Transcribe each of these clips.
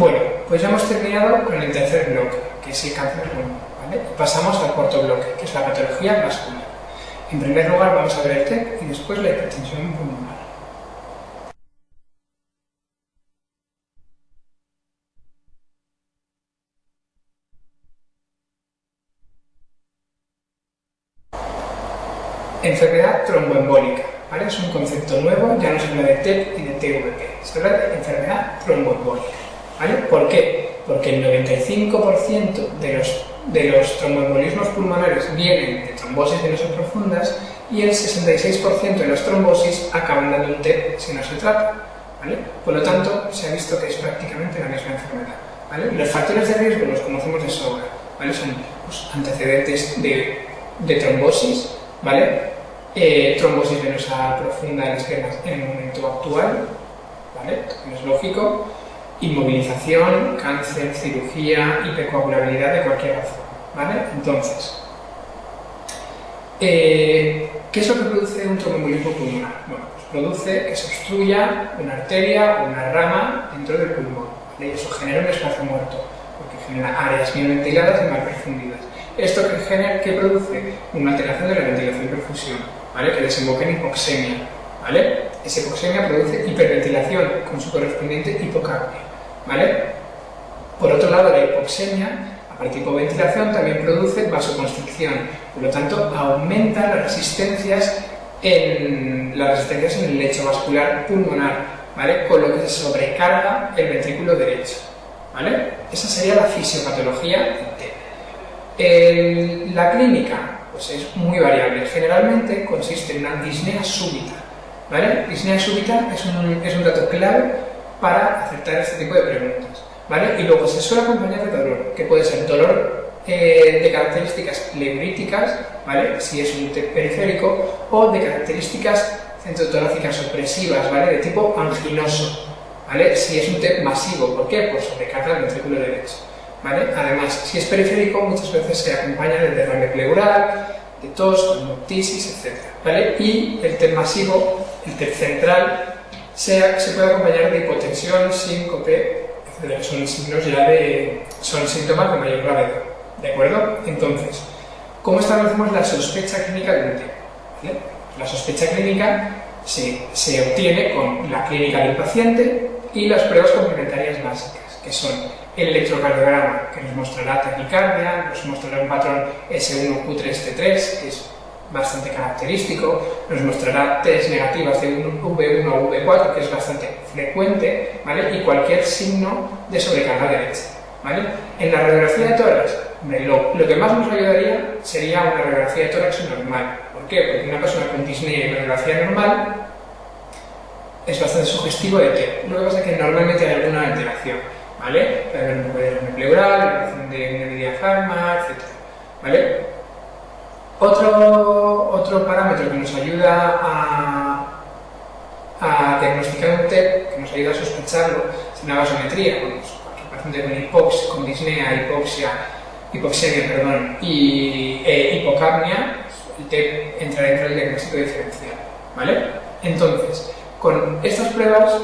Bueno, pues ya hemos terminado con el tercer bloque, que es el cáncer de pulmón, ¿vale? Pasamos al cuarto bloque, que es la patología vascular. En primer lugar vamos a ver el TEP y después la hipertensión pulmonar. Enfermedad tromboembólica, ¿vale? Es un concepto nuevo, ya no se habla de TEP y de TVP, se habla de enfermedad tromboembólica, ¿vale? ¿Por qué? Porque el 95% de los tromboembolismos pulmonares vienen de trombosis venosas profundas y el 66% de las trombosis acaban dando un TEP si no se trata, ¿vale? Por lo tanto, se ha visto que es prácticamente la misma enfermedad, ¿vale? Los factores de riesgo los conocemos de sobra, ¿vale? Son pues, antecedentes de trombosis, ¿vale? Trombosis venosa profunda en las piernas en el momento actual, ¿vale? No es lógico. Inmovilización, cáncer, cirugía, hipercoagulabilidad de cualquier razón, ¿vale? Entonces, ¿qué es lo que produce un tromboembolismo pulmonar? Bueno, pues produce que se obstruya una arteria o una rama dentro del pulmón, ¿vale? Y eso genera un espacio muerto, porque genera áreas bien ventiladas y mal perfundidas. ¿Esto que produce? Una alteración de la ventilación y perfusión, ¿vale? Que desemboca en hipoxemia, ¿vale? Esa hipoxemia produce hiperventilación con su correspondiente hipocapnia, ¿vale? Por otro lado, la hipoxemia, aparte de hipoventilación, también produce vasoconstricción, por lo tanto, aumenta las resistencias en el lecho vascular pulmonar, ¿vale? Con lo que se sobrecarga el ventrículo derecho, ¿vale? Esa sería la fisiopatología del TEP. La clínica pues es muy variable, generalmente consiste en una disnea súbita, ¿vale? Disnea súbita es un dato clave para aceptar este tipo de preguntas, ¿vale? Y luego se suele acompañar de dolor, que puede ser dolor de características pleuríticas, ¿vale? Si es un TEP periférico, o de características centrotorácicas opresivas, ¿vale? De tipo anginoso, ¿vale? Si es un TEP masivo, ¿por qué? Pues sobrecarga el ventrículo derecho, ¿vale? Además, si es periférico, muchas veces se acompaña de derrame pleural, de tos, conductisis, etc., ¿vale? Y el TEP masivo, el TEP central, se puede acompañar de hipotensión, síncope, etc. Son síntomas de mayor gravedad, ¿de acuerdo? Entonces, ¿cómo establecemos la sospecha clínica de un TEP? ¿Vale? La sospecha clínica se obtiene con la clínica del paciente y las pruebas complementarias básicas, que son el electrocardiograma, que nos mostrará taquicardia, nos mostrará un patrón S1Q3T3, que es bastante característico, nos mostrará test negativas de V1 a V4, que es bastante frecuente, ¿vale? Y cualquier signo de sobrecarga derecha, ¿vale? En la radiografía de tórax, lo que más nos ayudaría sería una radiografía de tórax normal. ¿Por qué? Porque una persona con disnea y radiografía normal es bastante sugestivo de TEP. Lo que pasa es que normalmente hay alguna alteración, ¿vale? Puede haber un poco de derrame pleural, alteración de diafragma, etc., ¿vale? Otro parámetro que nos ayuda a diagnosticar un TEP, que nos ayuda a sospecharlo, es una gasometría. Cualquier paciente con disnea, hipoxemia y hipocapnia, el TEP entra dentro del diagnóstico diferencial, ¿vale? Entonces, con estas pruebas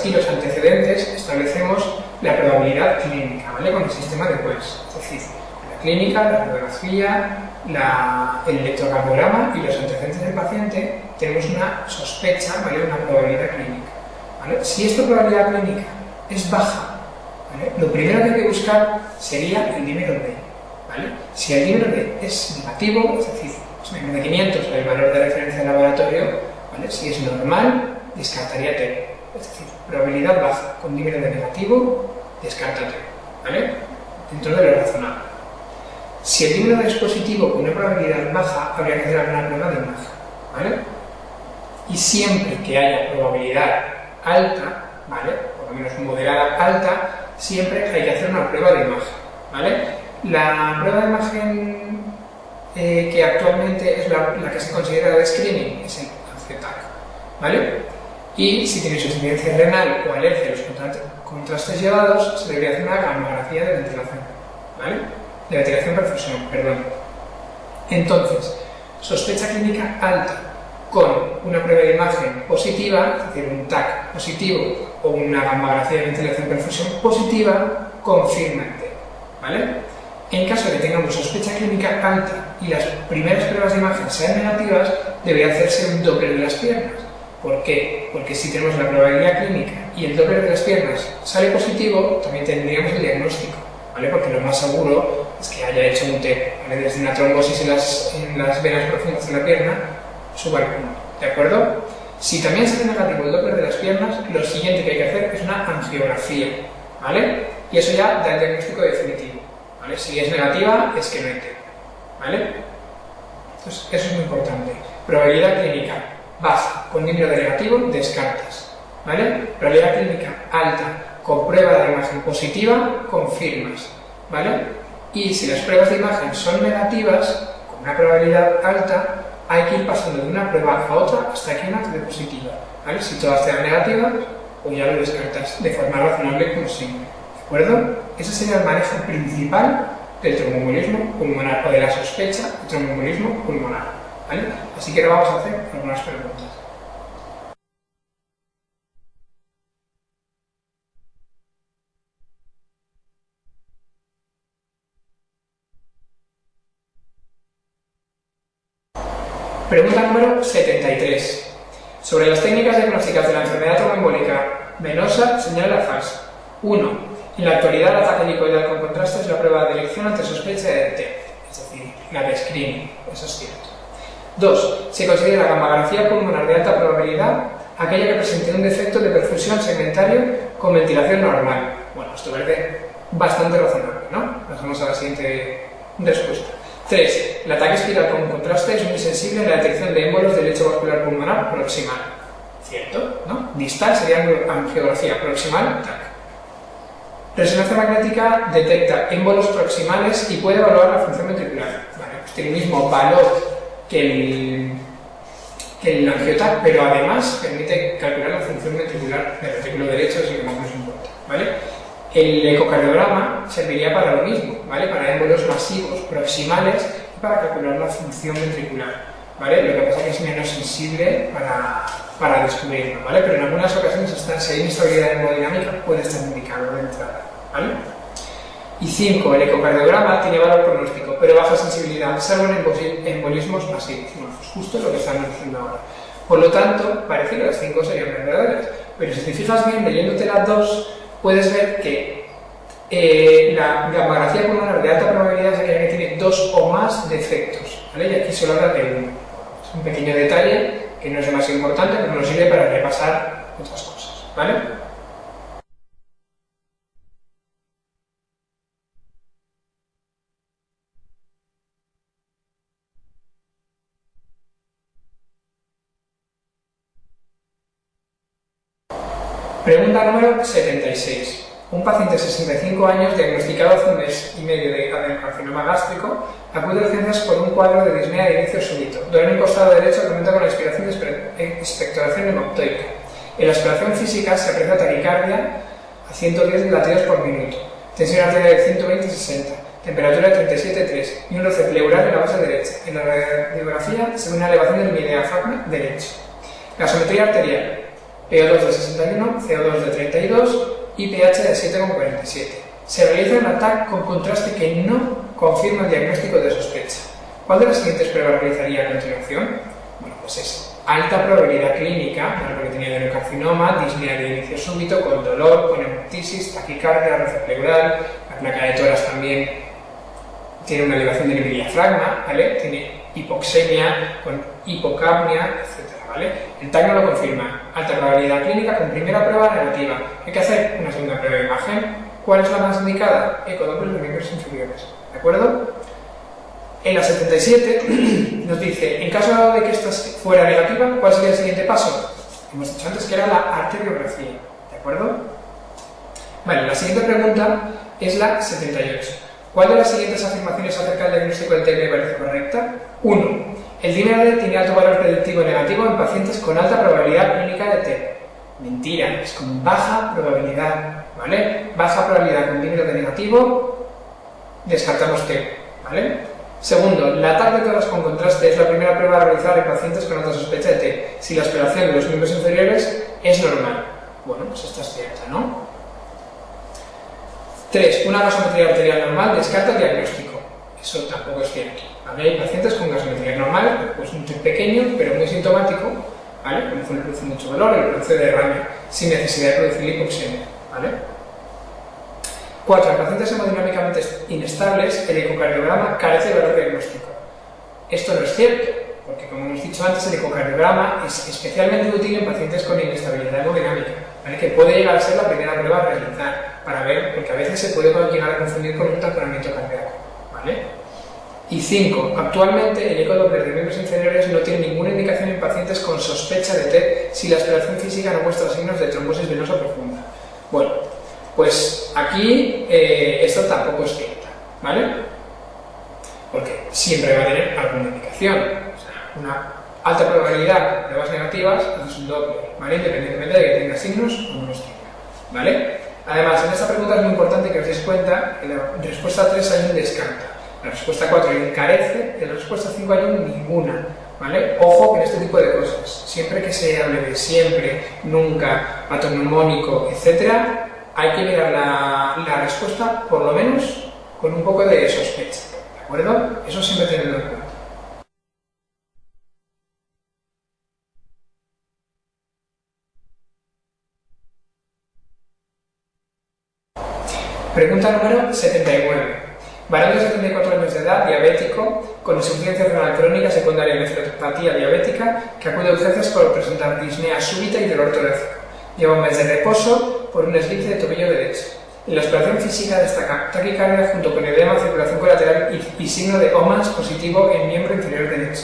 y los antecedentes establecemos la probabilidad clínica, ¿vale? Con el sistema de Wells, es decir, la clínica, la radiografía, el electrocardiograma y los antecedentes del paciente, tenemos una sospecha, ¿vale? Una probabilidad clínica, ¿vale? Si esta probabilidad clínica es baja, ¿vale? Lo primero que hay que buscar sería el dímero D, ¿vale? Si el dímero D es negativo, es decir, es menor de 500 el valor de referencia del laboratorio, ¿vale? Si es normal, descartaría TEP, es decir, probabilidad baja, con dímero D negativo, descarta TEP, ¿vale? Dentro de lo razonable. Si el dímero D es positivo con una probabilidad baja, habría que hacer alguna prueba de imagen, ¿vale? Y siempre que haya probabilidad alta, ¿vale? Por lo menos moderada alta, siempre hay que hacer una prueba de imagen, ¿vale? La prueba de imagen que actualmente es la que se considera de screening es el ANZTAC, ¿vale? Y si tiene insuficiencia renal o alergia a los contrastes llevados, se debería hacer una gamografía de ventilación, ¿vale? De ventilación perfusión, perdón. Entonces, sospecha clínica alta, con una prueba de imagen positiva, es decir, un TAC positivo o una gammagrafía de ventilación y perfusión positiva, confirma el TEP, ¿vale? En caso de que tengamos sospecha clínica alta y las primeras pruebas de imagen sean negativas, debería hacerse un Doppler de las piernas. ¿Por qué? Porque si tenemos la probabilidad clínica y el Doppler de las piernas sale positivo, también tendríamos el diagnóstico, ¿vale? Porque lo más seguro es que haya hecho un TEP, ¿vale? Desde una trombosis en las venas profundas de la pierna, suba al pulmón, ¿de acuerdo? Si también sale negativo el Doppler de las piernas, lo siguiente que hay que hacer es una angiografía, ¿vale? Y eso ya da el diagnóstico definitivo, ¿vale? Si es negativa, es que no hay TEP, ¿vale? Entonces, eso es muy importante. Probabilidad clínica baja, con número de negativo, descartas, ¿vale? Probabilidad clínica alta, con prueba de imagen positiva, confirmas, ¿vale? Y si las pruebas de imagen son negativas, con una probabilidad alta, hay que ir pasando de una prueba a otra hasta que una te dé positiva, ¿vale? Si todas te dan negativas, pues ya lo descartas de forma razonable como siempre, ¿de acuerdo? Ese sería el manejo principal del tromboembolismo pulmonar o de la sospecha de tromboembolismo pulmonar, ¿vale? Así que ahora vamos a hacer algunas preguntas. Pregunta número 73. Sobre las técnicas diagnósticas de la enfermedad tromboembólica venosa, señala falsa. 1. En la actualidad, el ataque helicoidal con contraste es la prueba de elección ante sospecha de TEP, es decir, la de screening, eso es cierto. 2. Se considera la gammografía pulmonar de alta probabilidad aquella que presente un defecto de perfusión segmentario con ventilación normal. Bueno, esto parece bastante razonable, ¿no? Pasamos a la siguiente respuesta. 3. El ataque espiral con contraste es muy sensible en la detección de émbolos del lecho vascular pulmonar proximal. ¿Cierto? ¿No? Distal sería angiografía, proximal, TAC. Resonancia magnética detecta émbolos proximales y puede evaluar la función ventricular. Vale, pues tiene el mismo valor que el angioTAC, pero además permite calcular la función ventricular del ventrículo derecho, es lo que más nos importa, ¿vale? El ecocardiograma serviría para lo mismo, ¿vale? Para émbolos masivos proximales y para calcular la función ventricular, ¿vale? Lo que pasa es que es menos sensible para descubrirlo, ¿vale? Pero en algunas ocasiones, si hay inestabilidad hemodinámica, puede estar indicado de entrada, ¿vale? Y 5. El ecocardiograma tiene valor pronóstico, pero baja sensibilidad, salvo en embolismos masivos. Bueno, pues justo lo que estamos haciendo ahora. Por lo tanto, parece que las 5 serían verdaderas, pero si te fijas bien, leyéndote las 2, puedes ver que la gammografía pulmonar de alta probabilidad es aquella que tiene 2 o más defectos, ¿vale? Y aquí solo habla de uno. Es un pequeño detalle que no es demasiado importante, pero nos sirve para repasar otras cosas, ¿vale? Pregunta número 76. Un paciente de 65 años diagnosticado hace un mes y medio de adenocarcinoma gástrico acude a urgencias por un cuadro de disnea de inicio súbito. Dolor en el costado derecho aumenta con la expiración de expectoración hemoptoica. En la exploración física se aprecia taquicardia a 110 latidos por minuto, tensión arterial de 120-60, temperatura de 37,3 y un roce pleural en la base derecha. En la radiografía se ve una elevación del diafragma derecho. Gasometría arterial: PO2 de 61, CO2 de 32 y pH de 7,47. Se realiza un ATAC con contraste que no confirma el diagnóstico de sospecha. ¿Cuál de las siguientes pruebas realizaría a continuación? Bueno, pues es alta probabilidad clínica, porque tenía adenocarcinoma, disnea de inicio súbito, con dolor, con hemoptisis, taquicardia, roce pleural, la placa de tórax también tiene una elevación del diafragma, ¿vale? Tiene hipoxemia, con hipocapnia, etc. ¿Vale? El TAC no lo confirma. Alta probabilidad clínica con primera prueba negativa. Hay que hacer una segunda prueba de imagen. ¿Cuál es la más indicada? Ecodoppler de miembros inferiores. ¿De acuerdo? En la 77 nos dice, en caso de que esta fuera negativa, ¿cuál sería el siguiente paso? Hemos dicho antes que era la arteriografía. ¿De acuerdo? Vale, la siguiente pregunta es la 78. ¿Cuál de las siguientes afirmaciones acerca del diagnóstico del TEP me parece correcta? 1. El DNAD tiene alto valor predictivo negativo en pacientes con alta probabilidad clínica de TEP. Mentira, es con baja probabilidad, ¿vale? Baja probabilidad con DNAD negativo, descartamos TEP, ¿vale? Segundo, la TAC de toras con contraste es la primera prueba a realizar en pacientes con alta sospecha de TEP, si la aspiración de los miembros inferiores es normal. Bueno, pues esta es cierta, ¿no? 3. Una gasometría arterial normal descarta el diagnóstico. Eso tampoco es cierto. ¿Vale? Hay pacientes con gasometría normal, pues un TEP pequeño, pero muy sintomático, ¿vale? Como le produce mucho dolor y produce derrame, sin necesidad de producir lipoxemia, ¿vale? 4. En pacientes hemodinámicamente inestables, el ecocardiograma carece de valor diagnóstico. Esto no es cierto, porque como hemos dicho antes, el ecocardiograma es especialmente útil en pacientes con inestabilidad hemodinámica, ¿vale? Que puede llegar a ser la primera prueba a realizar, para ver, porque a veces se puede llegar a confundir con un tamponamiento cardíaco, ¿vale? Y 5. Actualmente el ecodoppler de miembros inferiores no tiene ninguna indicación en pacientes con sospecha de TEP si la exploración física no muestra signos de trombosis venosa profunda. Bueno, pues aquí esto tampoco es cierto, ¿vale? Porque siempre va a tener alguna indicación. O sea, una alta probabilidad de pruebas negativas es un Doppler, ¿vale? Independientemente de que tenga signos o no los tenga, ¿vale? Además, en esta pregunta es muy importante que os deis cuenta que la respuesta 3 hay un descarta, la respuesta 4 hay un carece y la respuesta 5 hay un ninguna, ¿vale? Ojo con este tipo de cosas. Siempre que se hable de siempre, nunca, patronomónico, etcétera, hay que mirar la respuesta, por lo menos, con un poco de sospecha, ¿de acuerdo? Eso siempre tenedlo en cuenta. Pregunta número 79. Varón de 74 años de edad, diabético, con insuficiencia renal crónica secundaria a nefropatía diabética, que acude a urgencias por presentar disnea súbita y dolor torácico. Lleva un mes de reposo por un esguince de tobillo derecho. En la exploración física destaca taquicardia junto con edema, circulación colateral y signo de OMAS positivo en miembro inferior derecho.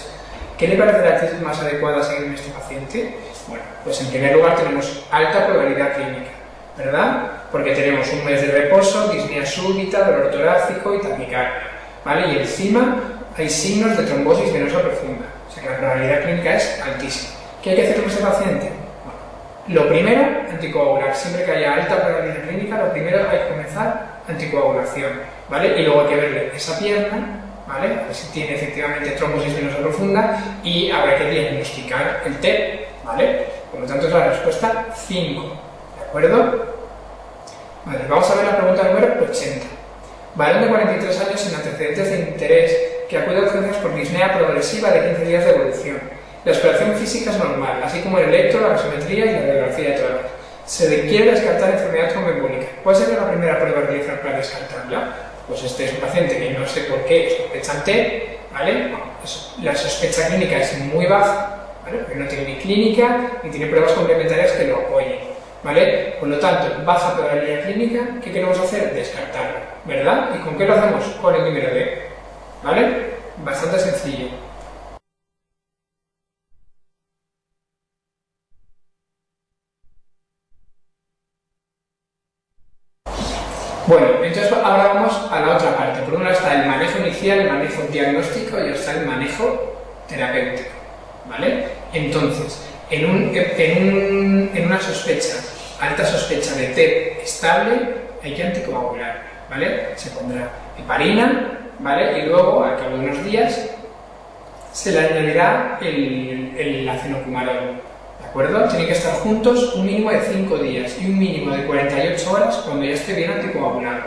¿Qué le parece la actitud más adecuada a seguir en este paciente? Bueno, pues en primer lugar tenemos alta probabilidad clínica, ¿verdad? Porque tenemos un mes de reposo, disnea súbita, dolor torácico y taquicardia, ¿vale? Y encima hay signos de trombosis venosa profunda, o sea que la probabilidad clínica es altísima. ¿Qué hay que hacer con este paciente? Bueno, lo primero, anticoagular. Siempre que haya alta probabilidad clínica, lo primero hay que comenzar anticoagulación, ¿vale? Y luego hay que verle esa pierna, ¿vale? A ver si tiene efectivamente trombosis venosa profunda y habrá que diagnosticar el TEP, ¿vale? Por lo tanto es la respuesta 5, ¿de acuerdo? Vale, vamos a ver la pregunta número 80. Varón de 43 años sin antecedentes de interés que acude a urgencias por disnea progresiva de 15 días de evolución. La exploración física es normal, así como el electro, la gasometría y la radiografía de tórax. Se requiere descartar enfermedad tromboembólica. ¿Cuál sería la primera prueba a realizar para descartarla? Pues este es un paciente que no sé por qué sospechan TEP, ¿vale? Bueno, la sospecha clínica es muy baja, ¿vale? Porque no tiene ni clínica ni tiene pruebas complementarias que lo apoyen, ¿vale? Por lo tanto, baja probabilidad clínica, ¿qué queremos hacer? Descartarlo, ¿verdad? ¿Y con qué lo hacemos? Con el número D, ¿vale? Bastante sencillo. Bueno, entonces ahora vamos a la otra parte. Por un lado está el manejo inicial, el manejo diagnóstico y está el manejo terapéutico, ¿vale? Entonces, en una sospecha, alta sospecha de TEP estable, hay que anticoagular, ¿vale? Se pondrá heparina, ¿vale? Y luego, al cabo de unos días, se le añadirá el acenocumarol. ¿De acuerdo? Tienen que estar juntos un mínimo de 5 días y un mínimo de 48 horas cuando ya esté bien anticoagulado.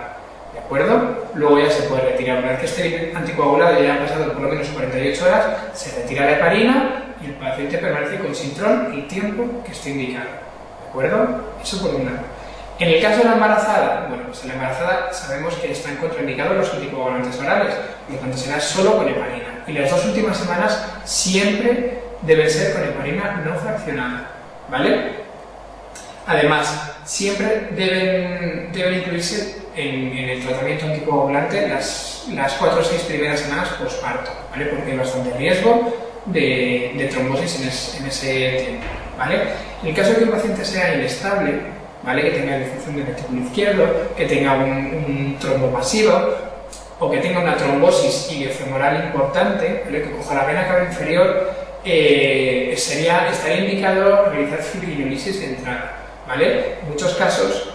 ¿De acuerdo? Luego ya se puede retirar. Una vez que esté bien anticoagulado y ya han pasado por lo menos 48 horas, se retira la heparina y el paciente permanece con Sintrón el tiempo que esté indicado. ¿De acuerdo? Eso por un lado. En el caso de la embarazada, bueno, pues en la embarazada sabemos que están contraindicados los anticoagulantes orales, por lo tanto será solo con heparina. Y las 2 últimas semanas siempre deben ser con heparina no fraccionada, ¿vale? Además, siempre deben incluirse en el tratamiento anticoagulante las 4 o 6 primeras semanas posparto, ¿vale? Porque hay bastante riesgo de trombosis en ese tiempo, ¿vale? En el caso de que un paciente sea inestable, ¿vale? Que tenga disfunción del ventrículo izquierdo, que tenga un trombo pasivo o que tenga una trombosis iliofemoral importante, ¿vale? Que coja la vena cava inferior, estaría indicado realizar fibrinolisis de entrada, ¿vale? En muchos casos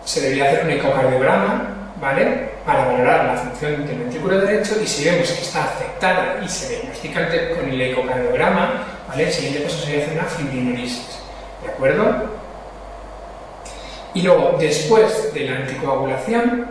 se debería hacer un ecocardiograma, ¿vale? Para valorar la función del ventrículo derecho, y si vemos que está afectada y se diagnostica con el ecocardiograma, ¿vale? El siguiente paso sería hacer una fibrinolisis, ¿de acuerdo? Y luego, después de la anticoagulación,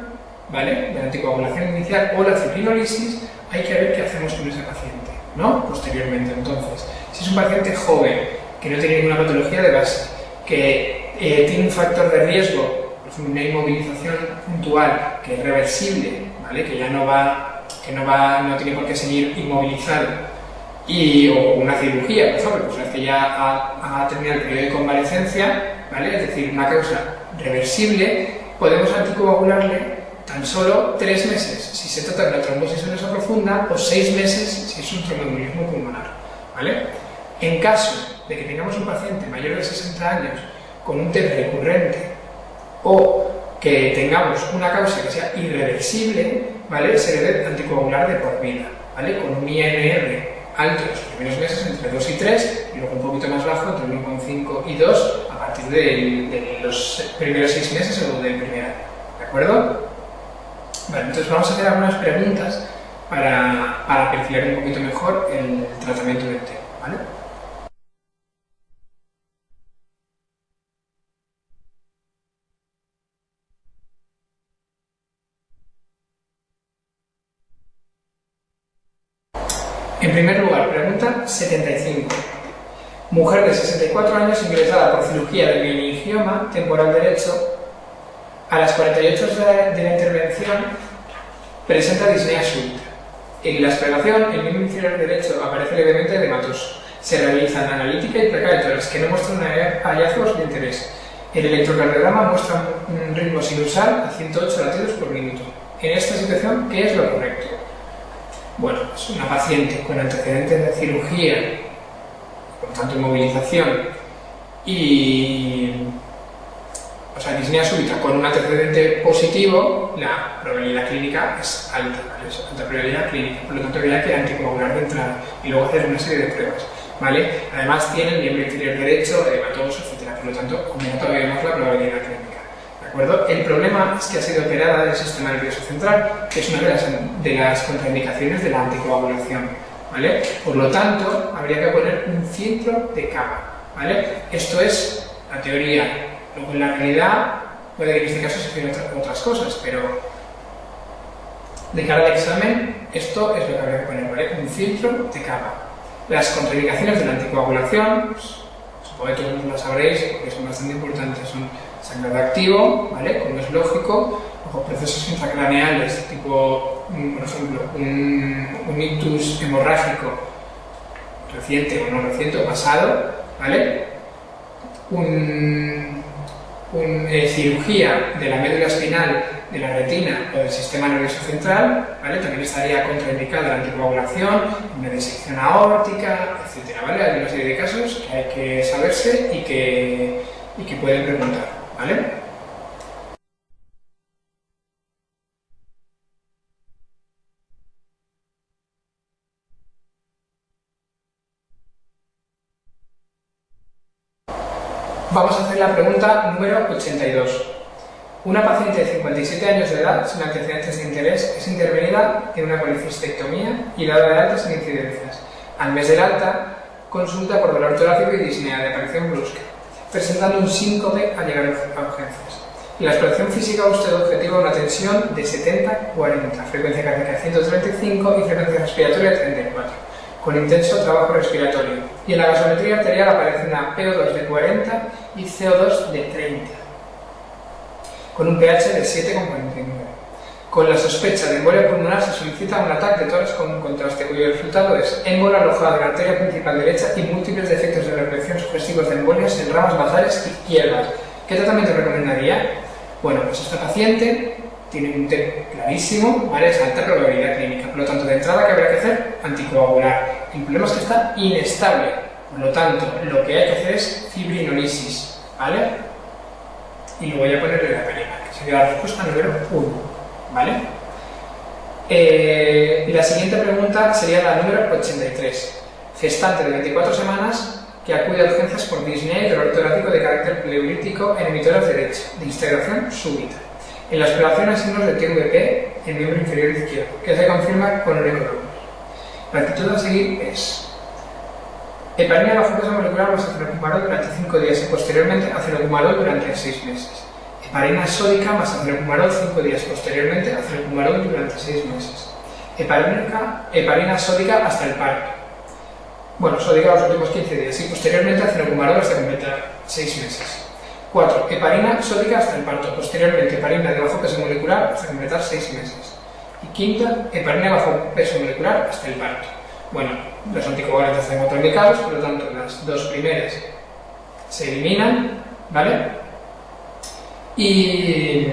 ¿vale? De la anticoagulación inicial o la fibrinolisis, hay que ver qué hacemos con ese paciente, ¿no? Posteriormente, entonces, si es un paciente joven, que no tiene ninguna patología de base, que tiene un factor de riesgo, por ejemplo, una inmovilización puntual, que es reversible, ¿vale? Que ya no tiene por qué seguir inmovilizado, o una cirugía, por ejemplo, pues una vez que ya ha terminado el periodo de convalecencia, ¿vale? Es decir, una causa reversible, podemos anticoagularle tan solo 3 meses si se trata de una trombosis venosa profunda, o 6 meses si es un tromboembolismo pulmonar, ¿vale? En caso de que tengamos un paciente mayor de 60 años con un TEP recurrente, o que tengamos una causa que sea irreversible, ¿vale? Se debe anticoagular de por vida, ¿vale? Con un INR alto en los primeros meses, entre 2 y 3, y luego un poquito más bajo, entre 1,5 y 2, a partir de los primeros 6 meses o del primer año, ¿de acuerdo? Vale, entonces vamos a hacer algunas preguntas para perfilar un poquito mejor el tratamiento del TEP, ¿vale? En primer lugar, pregunta 75. Mujer de 64 años ingresada por cirugía del meningioma temporal derecho. A las 48 horas de la intervención presenta disnea súbita. En la exploración, el miembro inferior derecho aparece levemente edematoso. Se realizan analítica y placa de tórax que no muestran hallazgos de interés. El electrocardiograma muestra un ritmo sinusal a 108 latidos por minuto. En esta situación, ¿qué es lo correcto? Bueno, es una paciente con antecedentes de cirugía, por tanto inmovilización, disnea súbita con un antecedente positivo, la probabilidad clínica es alta, ¿vale? Es alta probabilidad clínica, por lo tanto habría que anticoagular de entrada y luego hacer una serie de pruebas, ¿vale? Además tiene el miembro inferior derecho, hematoso, etc. Por lo tanto, aumenta todavía más la probabilidad clínica. ¿De acuerdo? El problema es que ha sido operada del sistema nervioso central, que es una de las contraindicaciones de la anticoagulación, ¿vale? Por lo tanto, habría que poner un filtro de capa, ¿vale? Esto es la teoría. Luego, en la realidad, puede que en este caso se hicieran otras cosas, pero de cara al examen, esto es lo que habría que poner, ¿vale? Un filtro de capa. Las contraindicaciones de la anticoagulación, pues, supongo que todos lo sabréis, porque son bastante importantes, son sangrado activo, ¿vale? Como es lógico, o procesos intracraneales, tipo, por ejemplo, un ictus hemorrágico reciente o no reciente o pasado, ¿vale? Cirugía de la médula espinal, de la retina o del sistema nervioso central, ¿vale? También estaría contraindicada la anticoagulación, una disección aórtica, etc. ¿Vale? Hay una serie de casos que hay que saberse y que pueden preguntar, ¿vale? Vamos a hacer la pregunta número 82. Una paciente de 57 años de edad, sin antecedentes de interés, es intervenida en una policistectomía y dada de alta sin incidencias. Al mes del alta, consulta por dolor torácico y disnea de aparición brusca, presentando un síncope al llegar a urgencias. En la exploración física usted objetiva una tensión de 70-40, frecuencia cardíaca 135 y frecuencia respiratoria 34. Con intenso trabajo respiratorio, y en la gasometría arterial aparece una PO2 de 40 y CO2 de 30, con un pH de 7,49. Con la sospecha de embolia pulmonar se solicita un ataque de tórax con un contraste, cuyo resultado es émbola alojada en la arteria principal derecha y múltiples defectos de represión sugestivos de embolias en ramas basales izquierdas. ¿Qué tratamiento recomendaría? Bueno, pues esta paciente tiene un TEP clarísimo, ¿vale? Es alta probabilidad clínica, por lo tanto, de entrada, ¿qué habrá que hacer? Anticoagular. El problema es que está inestable, por lo tanto, lo que hay que hacer es fibrinolisis, ¿vale? Y luego voy a ponerle la película, que sería la respuesta número 1, ¿vale? La siguiente pregunta sería la número 83. Gestante de 24 semanas que acude a urgencias por disnea y dolor torácico de carácter pleurítico en el mitoras derecho, de integración súbita. En la exploración hay signos de TVP en el miembro inferior izquierdo, que se confirma con un ecológico. La actitud a seguir es heparina bajo peso molecular más acenocumarol durante 5 días y posteriormente acenocumarol durante 6 meses. Heparina sódica más acenocumarol 5 días, posteriormente acenocumarol durante 6 meses. Heparina sódica hasta el parto. Bueno, sódica los últimos 15 días y posteriormente acenocumarol hasta completar 6 meses. 4. Heparina sódica hasta el parto, posteriormente heparina de bajo peso molecular hasta completar 6 meses. Y quinta, heparina bajo peso molecular hasta el parto. Bueno, los anticoagulantes están contraindicados, por lo tanto las dos primeras se eliminan, ¿vale? Y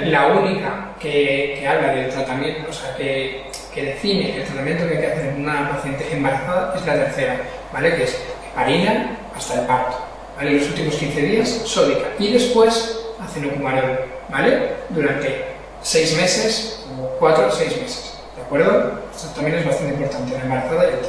la única que habla del tratamiento, o sea, que define el tratamiento que hay que hacer en una paciente embarazada es la tercera, ¿vale? Que es heparina hasta el parto, ¿vale? Los últimos 15 días, sódica, y después acenocumarol, ¿vale? Durante 6 meses, o 4 o 6 meses, ¿de acuerdo? Esto también es bastante importante, la embarazada y el